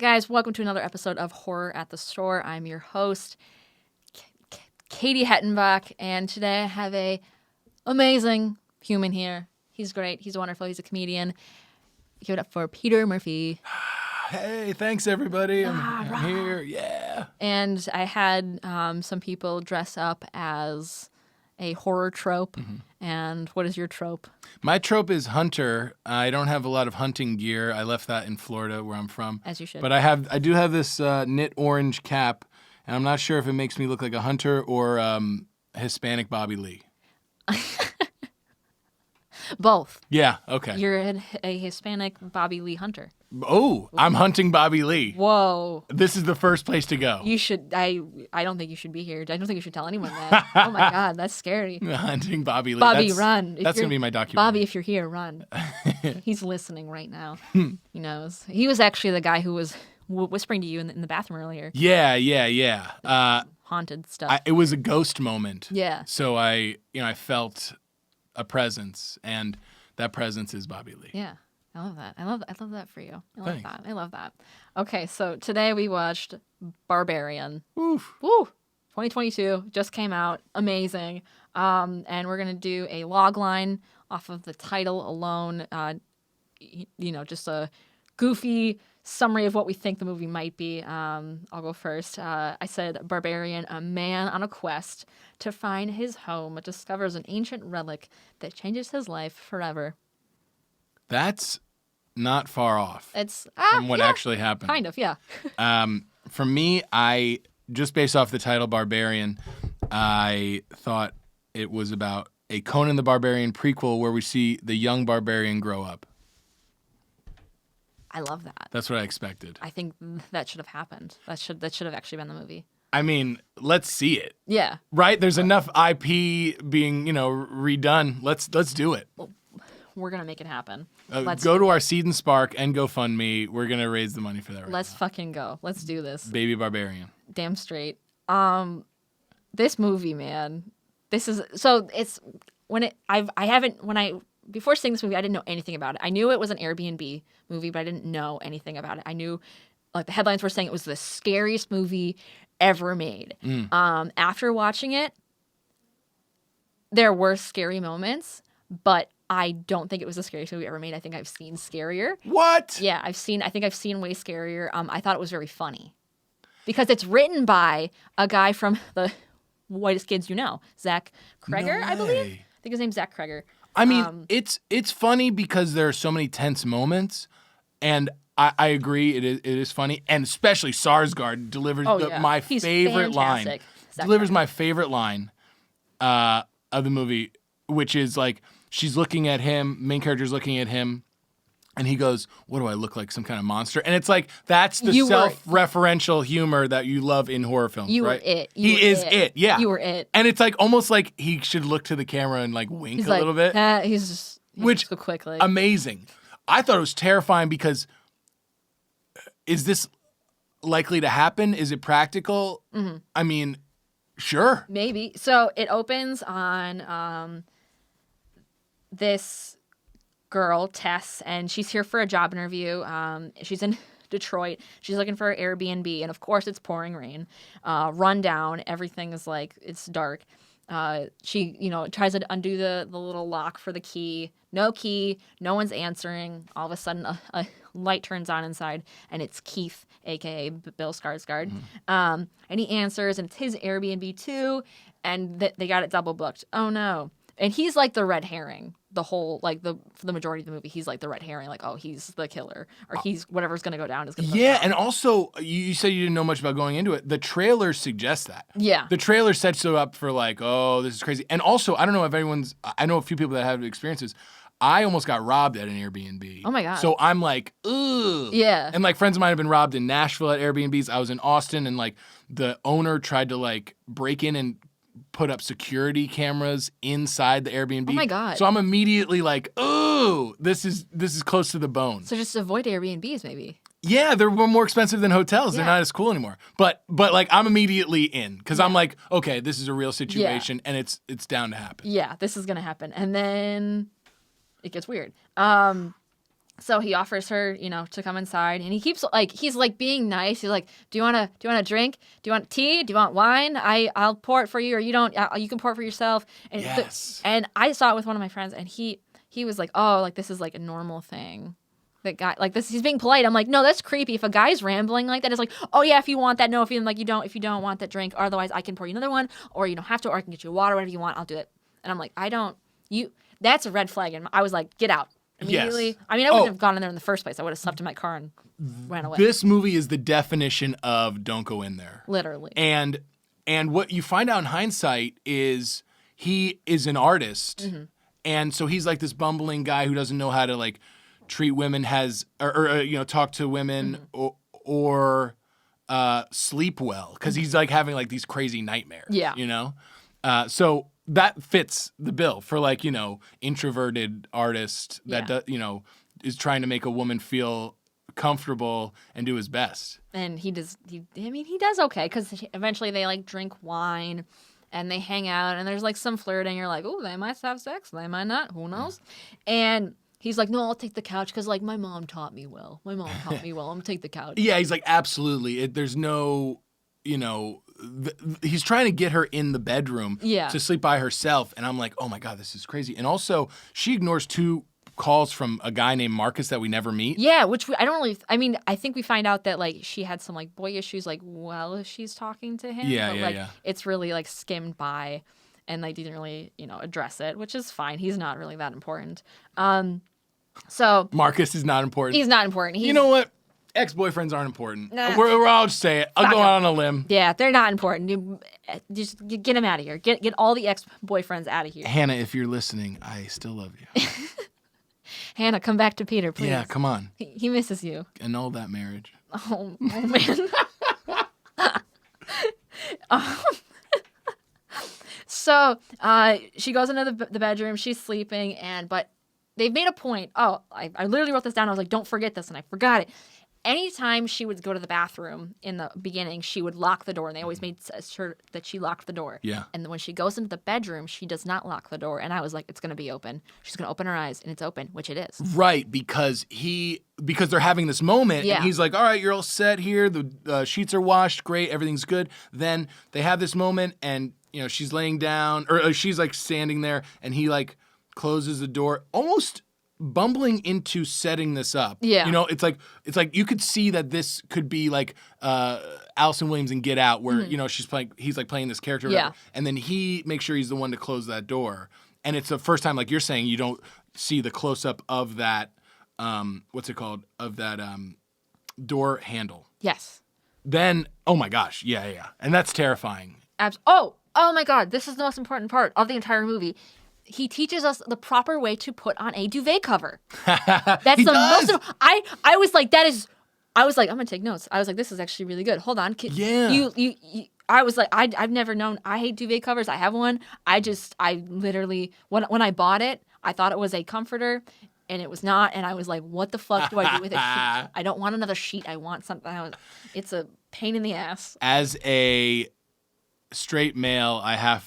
Guys, welcome to another episode of Horror at the Store. I'm your host, Katie Hettenbach, and today I have a amazing human here. He's great. He's wonderful. He's a comedian. Give it up for Peter Murphy. Hey, thanks everybody. I'm here. Yeah. And I had some people dress up as a horror trope. Mm-hmm. And what is your trope? My trope is hunter. I don't have a lot of hunting gear. I left that in Florida, where I'm from. As you should. But I do have this knit orange cap, and I'm not sure if it makes me look like a hunter or Hispanic Bobby Lee. Both. Yeah. Okay. You're a Hispanic Bobby Lee hunter. Oh, I'm hunting Bobby Lee. Whoa. This is the first place to go. You should. I don't think you should be here. I don't think you should tell anyone that. Oh my God, that's scary. Hunting Bobby Lee. Bobby, run. That's going to be my documentary. Bobby, if you're here, run. He's listening right now. He knows. He was actually the guy who was whispering to you in the bathroom earlier. Yeah. Haunted stuff. It was a ghost moment. Yeah. So I felt a presence, and that presence is Bobby Lee. Yeah. I love that. I love that for you. Thanks. I love that. Okay, so today we watched Barbarian. Oof. Woo! 2022 just came out. Amazing. And we're gonna do a log line off of the title alone. Just a goofy summary of what we think the movie might be. I'll go first. I said Barbarian, a man on a quest to find his home, discovers an ancient relic that changes his life forever. That's not far off It's from what actually happened. Kind of, yeah. For me, I just based off the title Barbarian, I thought it was about a Conan the Barbarian prequel where we see the young barbarian grow up. I love that. That's what I expected. I think that should have happened. That should have actually been the movie. I mean, let's see it. Yeah. Right? There's enough IP being, redone. Let's do it. Well, we're going to make it happen. Go to our Seed and Spark and GoFundMe. We're going to raise the money for that right Let's now. Fucking go. Let's do this. Baby Barbarian. Damn straight. This movie, man. This is so it's before seeing this movie, I didn't know anything about it. I knew it was an Airbnb movie, but I didn't know anything about it. I knew the headlines were saying it was the scariest movie ever made. After watching it, there were scary moments, but I don't think it was the scariest movie ever made. I think I've seen scarier. What? Yeah, I think I've seen way scarier. I thought it was very funny because it's written by a guy from the Whitest Kids You Know, Zach Kreger, No I believe. way. I think his name's Zach Kreger. I mean, it's funny because there are so many tense moments, and I agree it is funny, and especially Sarsgaard delivers my He's favorite line. fantastic. Zach Delivers Kreger. my favorite line of the movie, which is like she's looking at him, main character's looking at him, and he goes, "What do I look like? Some kind of monster?" And it's like that's the self-referential humor that you love in horror films. You right? were it. He is it. Yeah, You were it. and it's like almost like he should look to the camera and like wink He's a like, little bit. He's just so quick. Like, Amazing. I thought it was terrifying because is this likely to happen? Is it practical? Mm-hmm. I mean, sure. maybe. So it opens on this girl, Tess, and she's here for a job interview. She's in Detroit. She's looking for an Airbnb, and of course it's pouring rain. Run down. Everything is like, it's dark. She, tries to undo the little lock for the key. No key. No one's answering. All of a sudden, a light turns on inside, and it's Keith, a.k.a. Bill Skarsgård. And he answers, and it's his Airbnb too, and they got it double booked. Oh, no. And he's like the red herring. The whole, for the majority of the movie, he's like the red herring. Like, oh, he's the killer. Or he's whatever's going to go down is going to go down. Yeah, and also, you said you didn't know much about going into it. The trailer suggests that. Yeah. The trailer sets you up for like, oh, this is crazy. And also, I don't know if I know a few people that have experiences. I almost got robbed at an Airbnb. Oh my God. So I'm like, ugh. Yeah. And like friends of mine have been robbed in Nashville at Airbnbs. I was in Austin and like the owner tried to like break in and put up security cameras inside the Airbnb. Oh my God. So I'm immediately like, ooh, this is close to the bone. So just avoid Airbnbs maybe. Yeah, they're more expensive than hotels. Yeah. They're not as cool anymore. But like I'm immediately in because I'm like, okay, this is a real situation and it's down to happen. Yeah, this is going to happen. And then it gets weird. So he offers her, to come inside, and he keeps he's being nice. He's like, "Do you want a drink? Do you want tea? Do you want wine? I'll pour it for you, or you don't. You can pour it for yourself." And Yes. and I saw it with one of my friends, and he was like, "Oh, like this is like a normal thing." That guy, like this, he's being polite. I'm like, no, that's creepy. If a guy's rambling like that, it's like, oh yeah, if you want that, no, if you don't want that drink, or otherwise I can pour you another one, or you don't have to, or I can get you water, whatever you want, I'll do it. And I'm like, that's a red flag, and I was like, get out. Immediately. Yes. I mean, I wouldn't have gone in there in the first place. I would have slept in my car and ran away. This movie is the definition of don't go in there. Literally. And what you find out in hindsight is he is an artist. Mm-hmm. And so he's like this bumbling guy who doesn't know how to like treat women, or talk to women, mm-hmm. or sleep well, because he's like having like these crazy nightmares. Yeah. So that fits the bill for like, introverted artist that is trying to make a woman feel comfortable and do his best. And he does okay, because eventually they like drink wine and they hang out, and there's like some flirting. You're like, oh, they might have sex, they might not, who knows? And he's like, no, I'll take the couch because like my mom taught me well. I'm gonna take the couch. Yeah, he's like, absolutely. There's no, he's trying to get her in the bedroom to sleep by herself. And I'm like, oh my God, this is crazy. And also, she ignores 2 calls from a guy named Marcus that we never meet. Yeah, which I think we find out that like she had some like boy issues like while she's talking to him. Yeah. It's really like skimmed by, and they didn't really, address it, which is fine. He's not really that important. So Marcus is not important. He's not important. You know what? Ex-boyfriends aren't important. I'll just say it. I'll go out on a limb. Yeah, they're not important. You get them out of here. Get all the ex-boyfriends out of here. Hannah, if you're listening, I still love you. Hannah, come back to Peter, please. Yeah, come on. He misses you. Annul that marriage. Oh man. So she goes into the bedroom. She's sleeping, but they've made a point. Oh, I literally wrote this down. I was like, don't forget this, and I forgot it. Anytime she would go to the bathroom in the beginning, she would lock the door, and they always made sure that she locked the door. Yeah. And when she goes into the bedroom, she does not lock the door, and I was like, it's going to be open. She's going to open her eyes, and it's open, which it is. Right, because they're having this moment, and he's like, all right, you're all set here. The sheets are washed. Great, everything's good. Then they have this moment, and she's laying down, or she's like standing there, and he like closes the door, almost bumbling into setting this up. Yeah. It's like you could see that this could be like Allison Williams in Get Out, where he's like playing this character, and then he makes sure he's the one to close that door, and it's the first time, like you're saying, you don't see the close up of that what's it called, of that door handle. Yes. Then oh my gosh, yeah, and that's terrifying. Oh my God, this is the most important part of the entire movie. He teaches us the proper way to put on a duvet cover. That's most. I was like, I'm gonna take notes. I was like, this is actually really good. Hold on. You. I was like, I've never known. I hate duvet covers. I have one. I literally, when I bought it, I thought it was a comforter, and it was not. And I was like, what the fuck do I do with a sheet? I don't want another sheet. I want something. It's a pain in the ass. As a straight male, I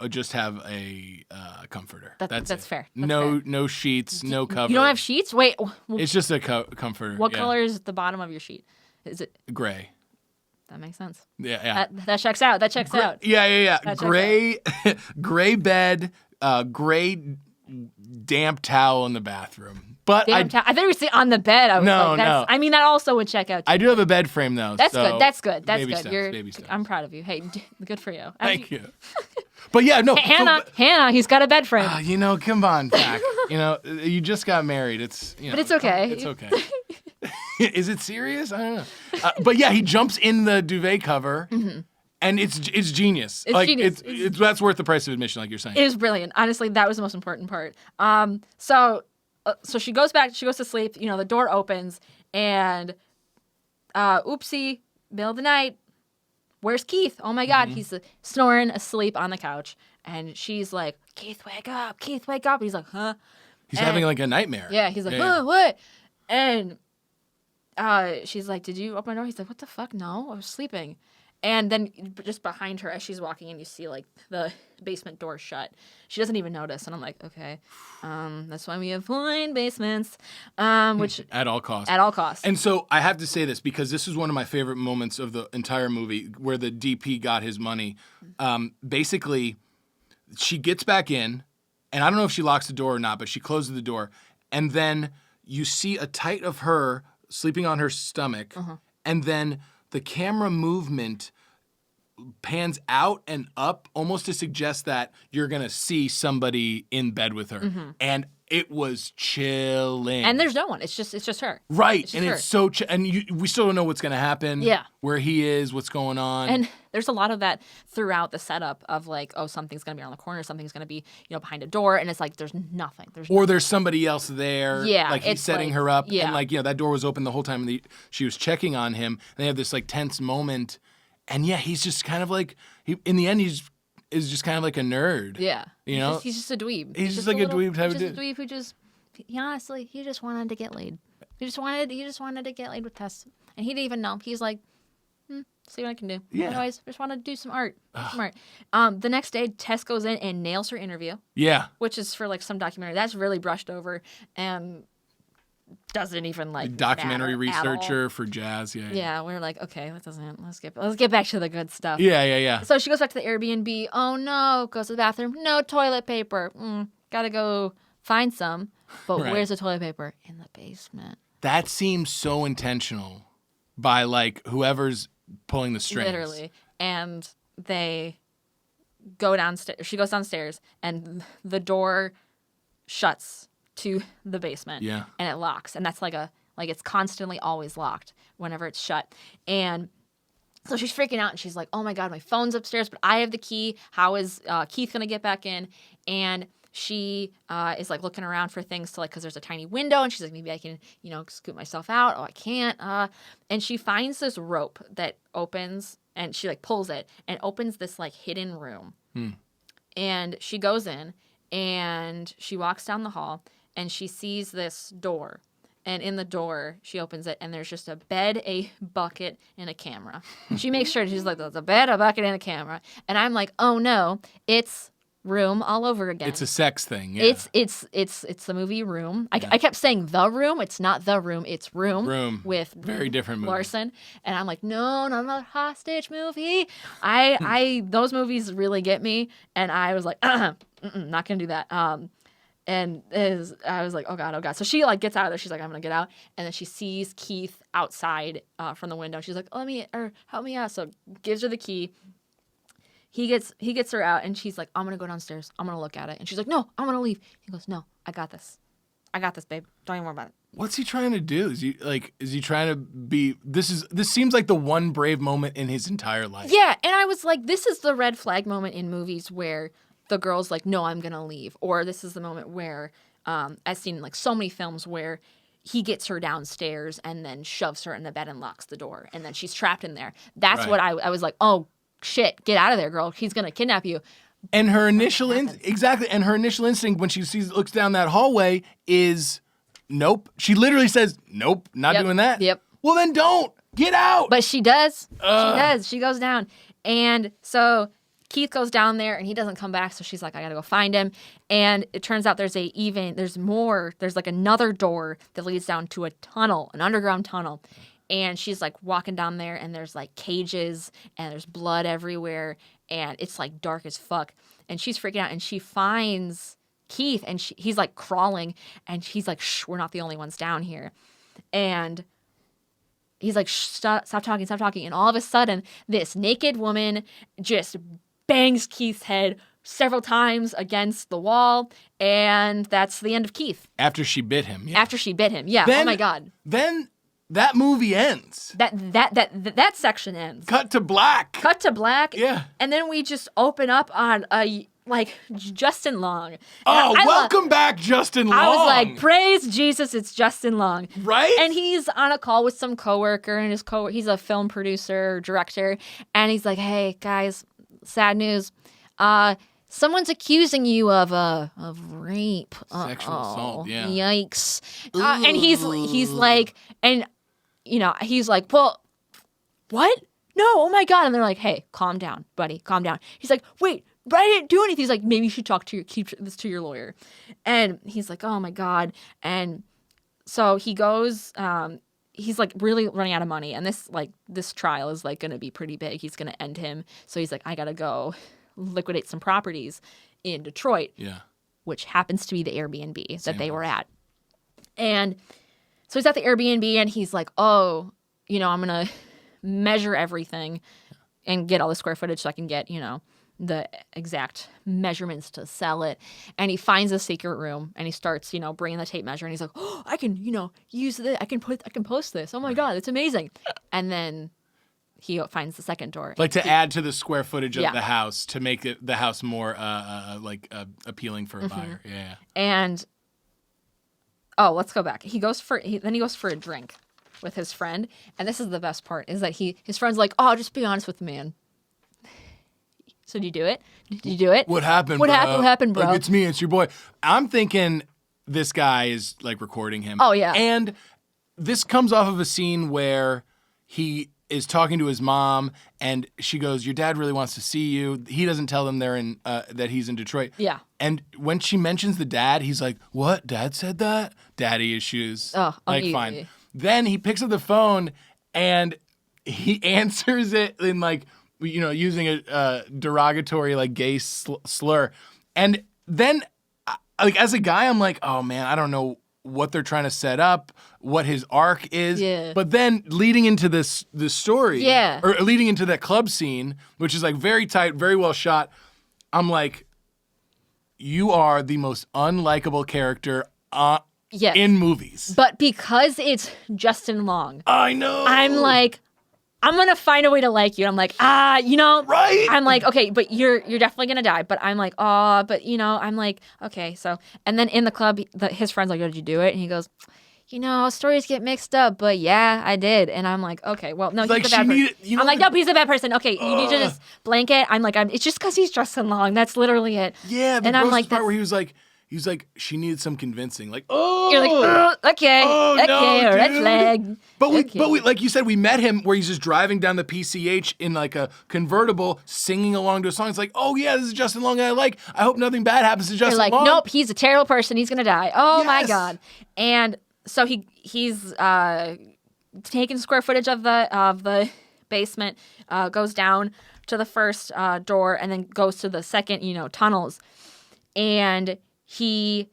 just have a comforter. That's fair. No sheets, no cover. You don't have sheets? Wait. It's just a comforter. What color is the bottom of your sheet? Is it gray? That makes sense. Yeah. That checks out. Yeah. Gray bed, gray damp towel in the bathroom. But I thought you were saying on the bed. I was no. I mean, that also would check out too. I do have a bed frame though. That's so good. That's good. Baby steps. I'm proud of you. Hey, good for you. Thank you. But yeah, no. Hannah, he's got a bed frame. Come on, Zach. You just got married. It's but it's okay. It's okay. Is it serious? I don't know. But yeah, he jumps in the duvet cover. Mm-hmm. And it's genius. It's genius. That's worth the price of admission, like you're saying. It is brilliant. Honestly, that was the most important part. So she goes back. She goes to sleep. The door opens, and oopsie, middle of the night. Where's Keith? Oh my God, he's snoring asleep on the couch, and she's like, Keith, wake up! Keith, wake up! And he's like, huh? He's having like a nightmare. Yeah, he's like, what? And she's like, did you open my door? He's like, what the fuck? No, I was sleeping. And then just behind her as she's walking in, you see like the basement door shut. She doesn't even notice. And I'm like, okay, that's why we have blind basements, which At all costs. At all costs. And so I have to say this because this is one of my favorite moments of the entire movie where the DP got his money. Basically, she gets back in, and I don't know if she locks the door or not, but she closes the door. And then you see a tight of her sleeping on her stomach, and then the camera movement pans out and up almost to suggest that you're going to see somebody in bed with her. And it was chilling. And there's no one. It's just her. Right. It's And her. it's so we still don't know what's going to happen. Yeah. Where he is, what's going on. And there's a lot of that throughout the setup of like, oh, something's going to be around the corner, something's going to be, behind a door, and it's like there's nothing. There's somebody else there. Yeah, Like he's it's setting like- her up. yeah. And like, that door was open the whole time and she was checking on him. And they have this like tense moment. And yeah, he's just kind of like in the end is just kind of like a nerd. Yeah. You know? He's just a dweeb. He's just like a dweeb type of dude. dude. A dweeb who honestly, he just wanted to get laid. He just wanted to get laid with Tess. And he didn't even know. He's like, see what I can do. Yeah. Otherwise, just want to do some art. The next day, Tess goes in and nails her interview. Yeah. Which is for like some documentary. That's really brushed over and doesn't even like Documentary matter at all. researcher for jazz. Yeah. Yeah, we're like, okay, let's get back to the good stuff. Yeah. So she goes back to the Airbnb. Oh no, goes to the bathroom. No toilet paper. Gotta go find some. But Right. where's the toilet paper? In the basement. That seems so intentional by like whoever's pulling the strings. Literally. And they go downstairs. She goes downstairs and the door shuts to the basement. Yeah. And it locks. And that's like it's constantly always locked whenever it's shut. And so she's freaking out and she's like, oh my God, my phone's upstairs, but I have the key. How is Keith going to get back in? And she is like looking around for things to like, because there's a tiny window and she's like, maybe I can, scoot myself out. Oh, I can't. And she finds this rope that opens and she like pulls it and opens this like hidden room. And she goes in and she walks down the hall and she sees this door. And in the door, she opens it, and there's just a bed, a bucket, and a camera. She makes sure, she's like, there's a bed, a bucket, and a camera. And I'm like, oh no, it's Room all over again. It's a sex thing. Yeah. It's the movie Room. I kept saying The Room. It's not The Room. It's Room. Room. With very different movie. Larson. And I'm like, no, not another hostage movie. Those movies really get me. And I was like, not gonna do that. I was like, oh god. So she like gets out of there. She's like, I'm gonna get out. And then she sees Keith outside from the window. She's like, help me out. So gives her the key. He gets her out, and she's like, I'm gonna go downstairs. I'm gonna look at it. And she's like, no, I'm gonna leave. He goes, no, I got this, babe. Don't even worry about it. What's he trying to do? Is he trying to be? This seems like the one brave moment in his entire life. Yeah, and I was like, this is the red flag moment in movies where the girl's like, no, I'm gonna leave, or this is the moment where, I've seen like so many films where he gets her downstairs and then shoves her in the bed and locks the door, and then she's trapped in there. That's Right. what I was like, oh shit, get out of there, girl. He's gonna kidnap you. And her initial instinct when she looks down that hallway is nope. She literally says, nope, not doing that. Yep. Well, then don't. Get out. But she does. She does. She goes down. And so Keith goes down there and he doesn't come back. So she's like, I got to go find him. And it turns out there's like another door that leads down to a tunnel, an underground tunnel. And she's like walking down there and there's like cages and there's blood everywhere. And it's like dark as fuck. And she's freaking out and she finds Keith and he's like crawling and he's like, shh, we're not the only ones down here. And he's like, stop talking. And all of a sudden, this naked woman just bangs Keith's head several times against the wall. And that's the end of Keith. After she bit him. Yeah. After she bit him. Yeah. Then, oh my God. Then that movie ends. That section ends. Cut to black. Yeah. And then we just open up on Justin Long. Welcome back, Justin Long. I was like, praise Jesus, it's Justin Long. Right? And he's on a call with some coworker, and he's a film producer, director, and he's like, hey, guys, sad news. Someone's accusing you of rape. Sexual assault, yeah. Yikes. And he's like, well, what? no, oh my God. And they're like, hey, calm down, buddy, calm down. He's like, wait, but I didn't do anything. He's like, maybe you should keep this to your lawyer. And he's like, oh my God. And so he goes, he's like really running out of money. And this trial is like going to be pretty big. He's going to end him. So he's like, I got to go liquidate some properties in Detroit. Yeah. Which happens to be the Airbnb that they were at. And so he's at the Airbnb and he's like, oh, I'm going to measure everything and get all the square footage so I can get, the exact measurements to sell it. And he finds a secret room and he starts, bringing the tape measure and he's like, oh, I can, use this. I can post this. Oh my God, it's amazing. And then he finds the second door. Like to add to the square footage of the house to make the house more appealing for a buyer. Yeah. And let's go back. Then he goes for a drink with his friend, and this is the best part: is that his friend's like, "Oh, just be honest with me, man." So did you do it? Did you do it? What happened? What happened, bro? Like, it's me. It's your boy. I'm thinking this guy is like recording him. Oh yeah. And this comes off of a scene where he is talking to his mom, and she goes, "Your dad really wants to see you." He doesn't tell them that he's in Detroit. Yeah. And when she mentions the dad, he's like, "What? Dad said that? Daddy issues." Oh, like fine. Then he picks up the phone and he answers it in like, using a derogatory like gay slur. And then, like as a guy, I'm like, oh man, I don't know what they're trying to set up, what his arc is. Yeah. But then leading into this story, or leading into that club scene, which is like very tight, very well shot, I'm like, you are the most unlikable character in movies. But because it's Justin Long, I know. I'm like, I'm gonna find a way to like you. I'm like, right? I'm like, okay, but you're definitely gonna die. But I'm like, but I'm like, okay, so. And then in the club, his friend's like, oh, did you do it? And he goes, stories get mixed up, but yeah, I did. And I'm like, okay, well, no, he's a bad person. I'm like, no, he's a bad person. Okay, you need to just blanket. I'm like, it's just because he's Justin Long. That's literally it. Yeah, the grossest part where he was like, she needed some convincing. Like, you're like, okay, red flag. But we, like you said, we met him where he's just driving down the PCH in like a convertible, singing along to a song. It's like, oh yeah, this is Justin Long I like. I hope nothing bad happens to Justin Long. Nope, he's a terrible person. He's gonna die. Oh my God. And so he's taking square footage of the basement, goes down to the first door, and then goes to the second, tunnels, and he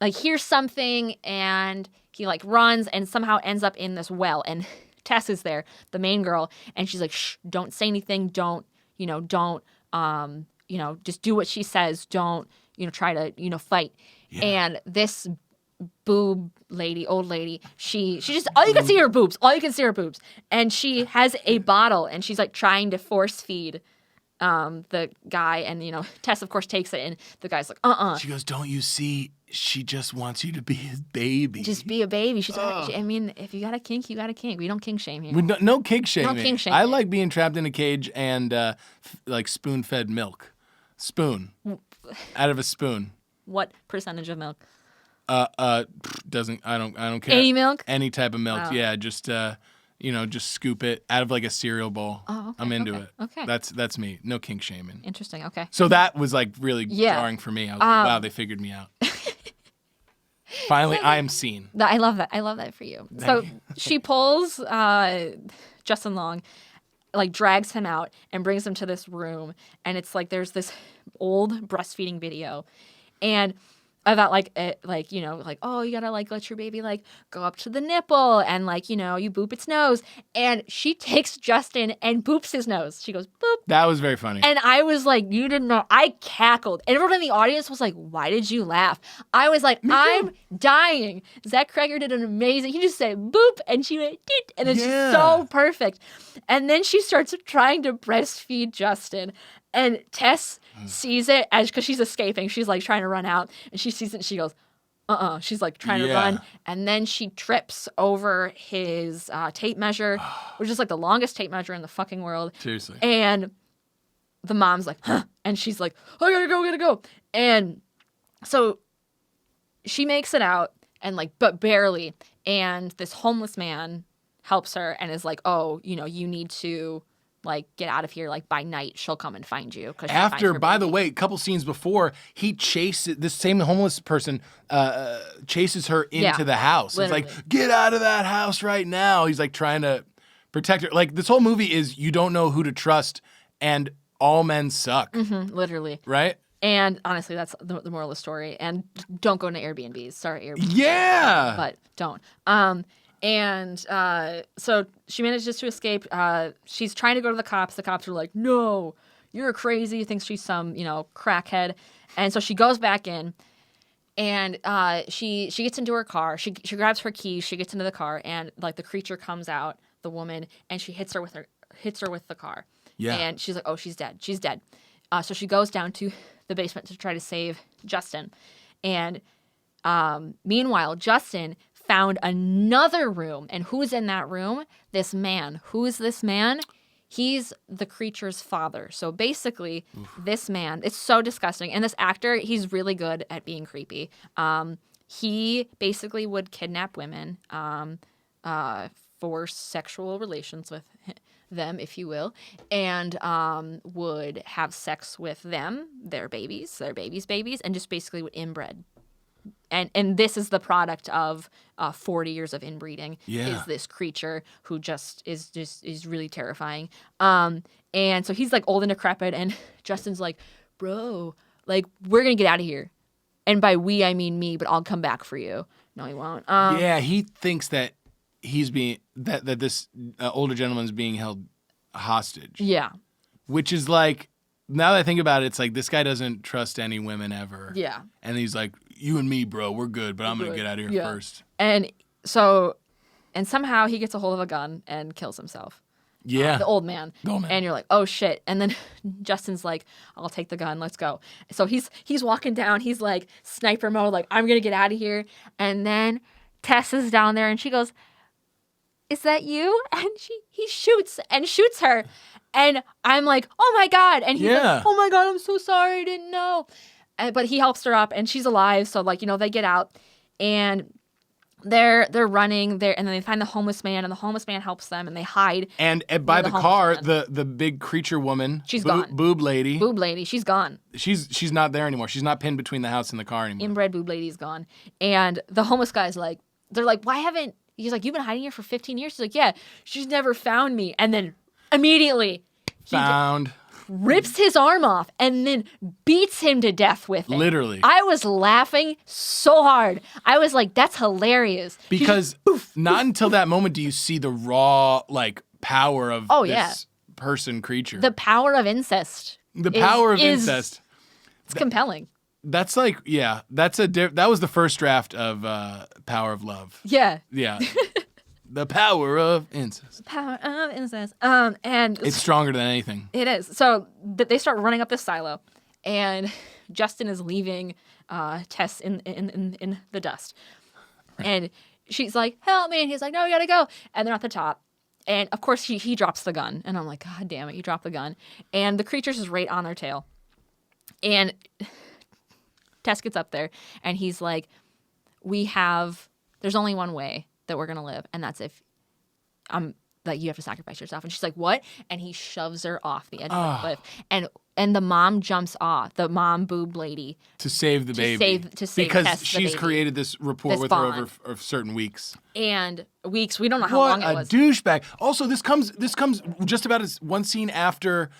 like hears something and he like runs and somehow ends up in this well, and Tess is there, the main girl, and she's like, shh, don't say anything, don't just do what she says, don't try to fight. And this old lady, she just, all you can see are boobs, and she has a bottle and she's like trying to force feed the guy, and Tess of course takes it, and the guy's like, She goes, don't you see, she just wants you to be his baby. Just be a baby. She's like, I mean, if you got a kink, you got a kink. We don't kink shame here. No kink shaming. No kink shaming. I like being trapped in a cage and like spoon-fed milk. Spoon. Out of a spoon. What percentage of milk? I don't care. Any milk? Any type of milk. Oh. Yeah, just just scoop it out of like a cereal bowl. Oh, okay, I'm into it. Okay. That's me. No kink shaming. Interesting. Okay. So that was like really jarring for me. I was like, wow, they figured me out. Finally, I am seen. I love that. I love that for you. So she pulls Justin Long, like drags him out and brings him to this room, and it's like there's this old breastfeeding video, and about oh, you gotta like let your baby like go up to the nipple and like you boop its nose, and she takes Justin and boops his nose. She goes boop. That was very funny. And I was like, you didn't know. I cackled, and everyone in the audience was like, why did you laugh? I was like, I'm dying. Zach Kreger did an amazing. He just said boop, and she went Deet, and it's just so perfect. And then she starts trying to breastfeed Justin. And Tess sees it because she's escaping. She's like trying to run out, and she sees it and she goes, She's like trying to run, and then she trips over his tape measure, which is like the longest tape measure in the fucking world. Seriously. And the mom's like, huh, and she's like, I gotta go. And so she makes it out, and like, but barely. And this homeless man helps her and is like, oh, you need to like get out of here. Like by night, she'll come and find you. After, by the way, a couple scenes before, he chases this same homeless person, chases her into the house. Literally. He's like, get out of that house right now. He's like trying to protect her. Like this whole movie is you don't know who to trust, and all men suck. Literally. Right? And honestly, that's the moral of the story. And don't go into Airbnbs. Sorry, Airbnbs. Yeah. But don't. So she manages to escape. She's trying to go to the cops. The cops are like, no, you're crazy. Thinks she's some, crackhead. And so she goes back in and she gets into her car. She grabs her keys. She gets into the car and like the creature comes out, the woman, and she hits her with the car. Yeah. And she's like, oh, she's dead. She's dead. So she goes down to the basement to try to save Justin. And meanwhile, Justin found another room. And who's in that room? This man. Who is this man? He's the creature's father. So basically, this man, it's so disgusting. And this actor, he's really good at being creepy. He basically would kidnap women for sexual relations with them, if you will, and would have sex with them, their babies, and just basically would inbred. And this is the product of 40 years of inbreeding. Yeah. Is this creature who is really terrifying. And so he's like old and decrepit, and Justin's like, bro, like we're gonna get out of here. And by we I mean me, but I'll come back for you. No, he won't. He thinks that he's being that this older gentleman's being held hostage. Yeah. Which is like, now that I think about it, it's like this guy doesn't trust any women ever. Yeah. And he's like, you and me, bro, we're good, but I'm going to get out of here first. And somehow he gets a hold of a gun and kills himself. Yeah. The old man. And you're like, oh shit. And then Justin's like, I'll take the gun, let's go. So he's walking down, he's like sniper mode, like I'm going to get out of here. And then Tess is down there and she goes, is that you? And he shoots her. And I'm like, oh my God. And he's like, oh my God, I'm so sorry, I didn't know. But he helps her up and she's alive. So like, they get out and they're running there, and then they find the homeless man, and the homeless man helps them, and they hide. And by the car, the big creature woman, she's gone. Boob lady, she's gone. She's not there anymore. She's not pinned between the house and the car anymore. Inbred boob lady's gone. And the homeless guy's like, they're like, why haven't, he's like, you've been hiding here for 15 years? She's like, yeah, she's never found me. And then immediately found. Rips his arm off and then beats him to death with it. Literally. I was laughing so hard. I was like, that's hilarious. Because not until that moment do you see the raw, like, power of this person creature. The power of incest. Incest. It's compelling. That's like, yeah, that was the first draft of Power of Love. Yeah. Yeah. The power of incest. And it's stronger than anything. It is. So they start running up this silo, and Justin is leaving Tess in the dust. Right. And she's like, help me. And he's like, no, we gotta go. And they're at the top. And of course he drops the gun. And I'm like, God damn it, you dropped the gun. And the creature's just right on their tail. And Tess gets up there and he's like, there's only one way that we're gonna live, and that's if that you have to sacrifice yourself. And she's like, what? And he shoves her off the edge of the cliff, and the mom jumps off, the mom boob lady, to save the baby, to save because Tess, she's created this rapport with her over certain weeks. And weeks, we don't know how long it was. What a douchebag! Also, this comes just about as one scene after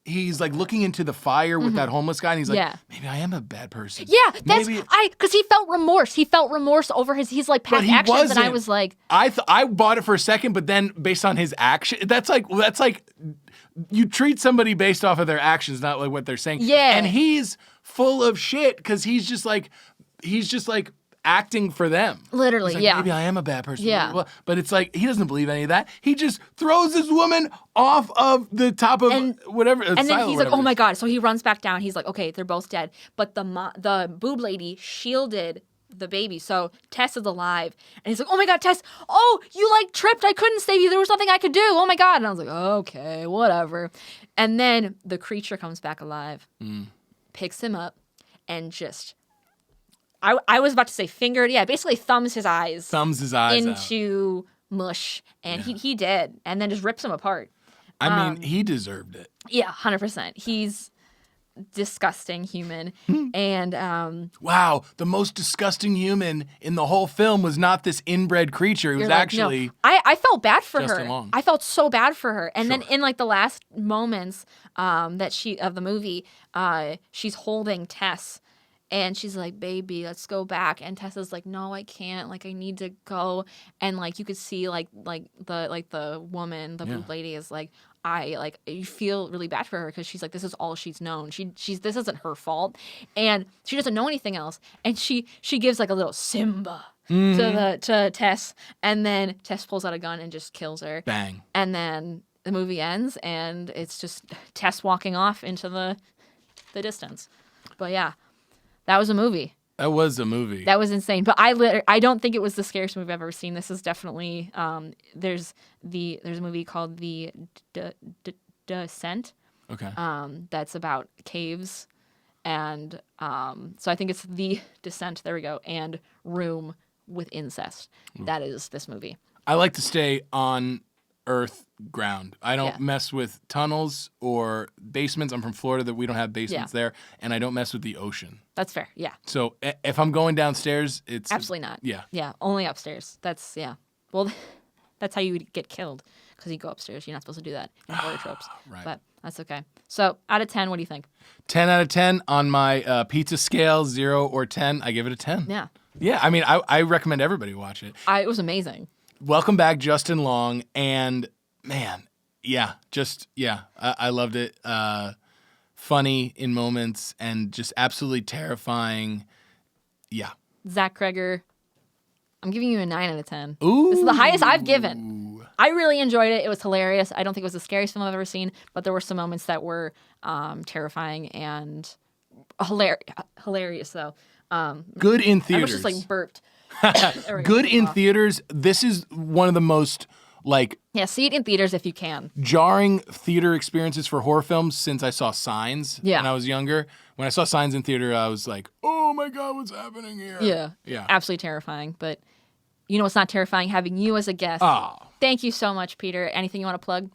he's like looking into the fire with that homeless guy, and he's like, maybe I am a bad person. Yeah, because he felt remorse. He felt remorse over his like past actions, and I was like, I bought it for a second, but then based on his action, that's like you treat somebody based off of their actions, not like what they're saying. Yeah, and he's full of shit because he's just like acting for them. Literally, like, maybe I am a bad person. Yeah. But it's like, he doesn't believe any of that. He just throws this woman off of the top of whatever. And then he's like, oh my God. So he runs back down. He's like, okay, they're both dead. But the boob lady shielded the baby. So Tess is alive. And he's like, oh my God, Tess. Oh, you like tripped. I couldn't save you. There was nothing I could do. Oh my God. And I was like, okay, whatever. And then the creature comes back alive, picks him up, and just... I was about to say fingered. Yeah, basically thumbs his eyes into mush, and he did, and then just rips him apart. I mean, he deserved it. Yeah, 100%. He's disgusting human, and Wow, the most disgusting human in the whole film was not this inbred creature. It was you're like, actually no. I felt bad for Justin her. Long. I felt so bad for her, and then Sure. in like the last moments of the movie, she's holding Tess. And she's like, baby, let's go back. And Tessa's like, no, I can't. Like, I need to go. And like, you could see like the woman, the boob lady is like, you feel really bad for her because she's like, this is all she's known. She's this isn't her fault, and she doesn't know anything else. And she gives like a little Simba to Tess, and then Tess pulls out a gun and just kills her. Bang. And then the movie ends, and it's just Tess walking off into the distance. But yeah. That was a movie. That was a movie. That was insane. But I don't think it was the scariest movie I've ever seen. This is definitely there's a movie called The Descent. Okay. That's about caves, and so I think it's The Descent. There we go. And Room with incest. Ooh. That is this movie. I like to stay on earth ground. I don't mess with tunnels or basements. I'm from Florida, that we don't have basements there, and I don't mess with the ocean. That's fair. Yeah. So if I'm going downstairs, it's absolutely not. Yeah. Yeah. Only upstairs. That's Well, that's how you would get killed, because you go upstairs. You're not supposed to do that in horror tropes. Right. But that's okay. So out of 10, what do you think? 10 out of 10 on my pizza scale, 0 or 10. I give it a 10. Yeah. Yeah. I mean, I recommend everybody watch it. It was amazing. Welcome back, Justin Long. And man, I loved it. Funny in moments and just absolutely terrifying. Yeah. Zach Kreger, I'm giving you a 9 out of 10. Ooh. This is the highest I've given. I really enjoyed it. It was hilarious. I don't think it was the scariest film I've ever seen, but there were some moments that were terrifying and hilarious, though. Good in theaters. I was just like burped. Good in theaters. This is one of the most see it in theaters if you can. Jarring theater experiences for horror films since I saw Signs when I was younger. When I saw Signs in theater, I was like, oh my God, what's happening here? Yeah. Absolutely terrifying. But you know what's not terrifying? Having you as a guest. Oh. Thank you so much, Peter. Anything you want to plug?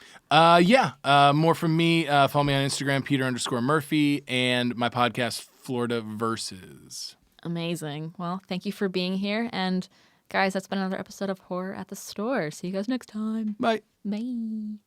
More from me. Follow me on Instagram, Peter_Murphy, and my podcast, Florida Versus. Amazing. Well, thank you for being here. And guys, that's been another episode of Horror at the Store. See you guys next time. Bye. Bye.